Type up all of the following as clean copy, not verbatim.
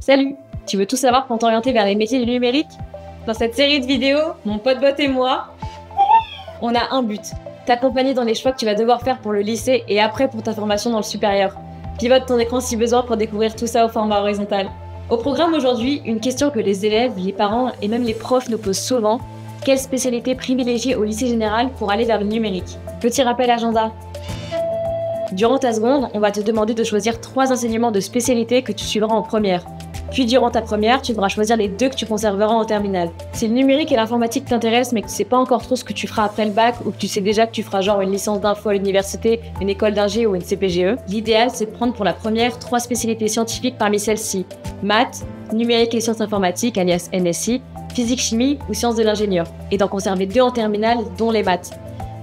Salut! Tu veux tout savoir pour t'orienter vers les métiers du numérique? Dans cette série de vidéos, mon pote bot et moi, on a un but. T'accompagner dans les choix que tu vas devoir faire pour le lycée et après pour ta formation dans le supérieur. Pivote ton écran si besoin pour découvrir tout ça au format horizontal. Au programme aujourd'hui, une question que les élèves, les parents et même les profs nous posent souvent. Quelle spécialité privilégier au lycée général pour aller vers le numérique? Petit rappel agenda. Durant ta seconde, on va te demander de choisir 3 enseignements de spécialité que tu suivras en première. Puis durant ta première, tu devras choisir les 2 que tu conserveras en terminale. Si le numérique et l'informatique t'intéressent mais que tu sais pas encore trop ce que tu feras après le bac ou que tu sais déjà que tu feras genre une licence d'info à l'université, une école d'ingé ou une CPGE, l'idéal c'est de prendre pour la première 3 spécialités scientifiques parmi celles-ci. Maths, numérique et sciences informatiques alias NSI, physique-chimie ou sciences de l'ingénieur. Et d'en conserver 2 en terminale, dont les maths.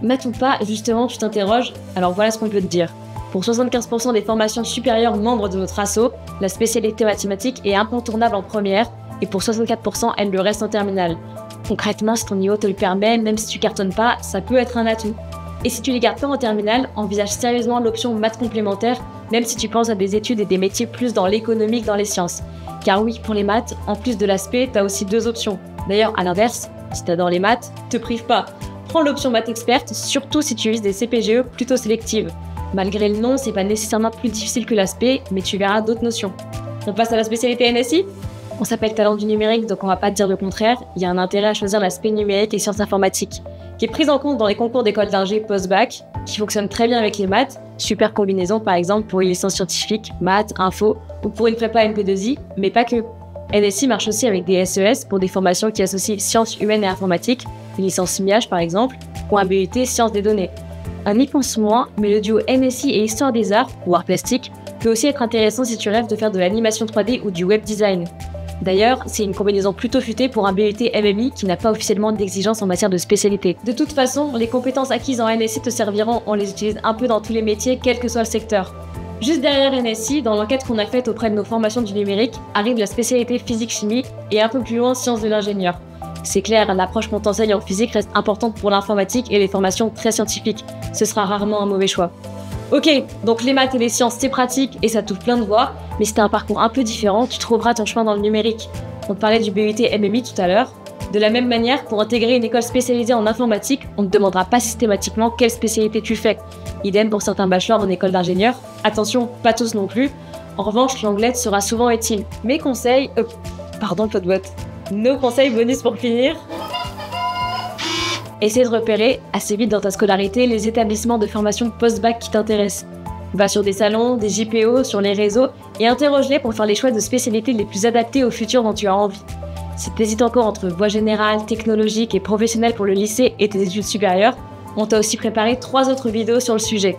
Maths ou pas, justement, tu t'interroges, alors voilà ce qu'on peut te dire. Pour 75% des formations supérieures membres de notre asso, la spécialité mathématique est incontournable en première, et pour 64%, elle le reste en terminale. Concrètement, si ton niveau te le permet, même si tu cartonnes pas, ça peut être un atout. Et si tu les gardes pas en terminale, envisage sérieusement l'option maths complémentaire, même si tu penses à des études et des métiers plus dans l'économie que dans les sciences. Car oui, pour les maths, en plus de l'aspect, t'as aussi 2 options. D'ailleurs, à l'inverse, si t'adores les maths, te prive pas. Prends l'option maths experte, surtout si tu vises des CPGE plutôt sélectives. Malgré le nom, c'est pas nécessairement plus difficile que l'aspect, mais tu verras d'autres notions. On passe à la spécialité NSI? On s'appelle talent du numérique, donc on va pas te dire le contraire. Il y a un intérêt à choisir l'aspect numérique et sciences informatiques, qui est prise en compte dans les concours d'école d'ingé post-bac, qui fonctionne très bien avec les maths, super combinaison par exemple pour une licence scientifique, maths, info, ou pour une prépa MP2I, mais pas que. NSI marche aussi avec des SES pour des formations qui associent sciences humaines et informatiques, une licence SMIAGE par exemple, ou un BUT sciences des données. Un y pense moins, mais le duo NSI et Histoire des Arts, ou Arts Plastique, peut aussi être intéressant si tu rêves de faire de l'animation 3D ou du web design. D'ailleurs, c'est une combinaison plutôt futée pour un BUT MMI qui n'a pas officiellement d'exigence en matière de spécialité. De toute façon, les compétences acquises en NSI te serviront, on les utilise un peu dans tous les métiers, quel que soit le secteur. Juste derrière NSI, dans l'enquête qu'on a faite auprès de nos formations du numérique, arrive la spécialité physique-chimie et un peu plus loin sciences de l'ingénieur. C'est clair, l'approche qu'on t'enseigne en physique reste importante pour l'informatique et les formations très scientifiques. Ce sera rarement un mauvais choix. Ok, donc les maths et les sciences c'est pratique et ça t'ouvre plein de voies, mais si t'as un parcours un peu différent, tu trouveras ton chemin dans le numérique. On te parlait du BUT MMI tout à l'heure. De la même manière, pour intégrer une école spécialisée en informatique, on ne te demandera pas systématiquement quelle spécialité tu fais. Idem pour certains bachelors en école d'ingénieur. Attention, pas tous non plus. En revanche, l'anglais sera souvent utile. Mes conseils... Pardon, Podbot. Nos conseils bonus pour finir. Essaie de repérer assez vite dans ta scolarité les établissements de formation post-bac qui t'intéressent. Va sur des salons, des JPO, sur les réseaux et interroge-les pour faire les choix de spécialités les plus adaptés au futur dont tu as envie. Si tu hésites encore entre voie générale, technologique et professionnelle pour le lycée et tes études supérieures, on t'a aussi préparé 3 autres vidéos sur le sujet.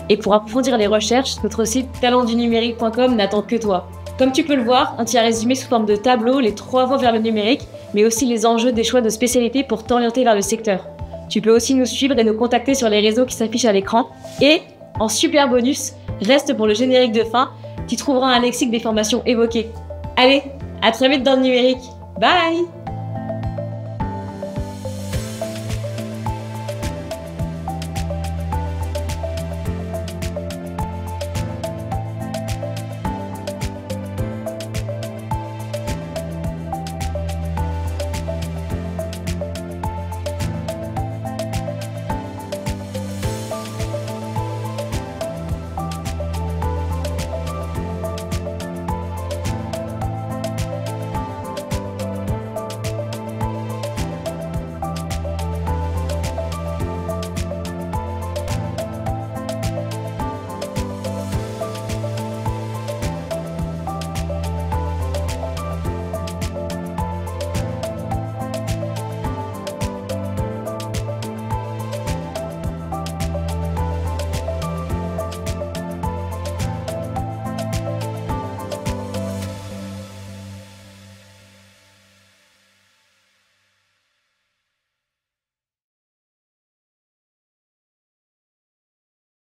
Et pour approfondir les recherches, notre site talentdunumérique.com n'attend que toi. Comme tu peux le voir, on t'y a résumé sous forme de tableau les 3 voies vers le numérique, mais aussi les enjeux des choix de spécialité pour t'orienter vers le secteur. Tu peux aussi nous suivre et nous contacter sur les réseaux qui s'affichent à l'écran. Et, en super bonus, reste pour le générique de fin, tu trouveras un lexique des formations évoquées. Allez, à très vite dans le numérique. Bye!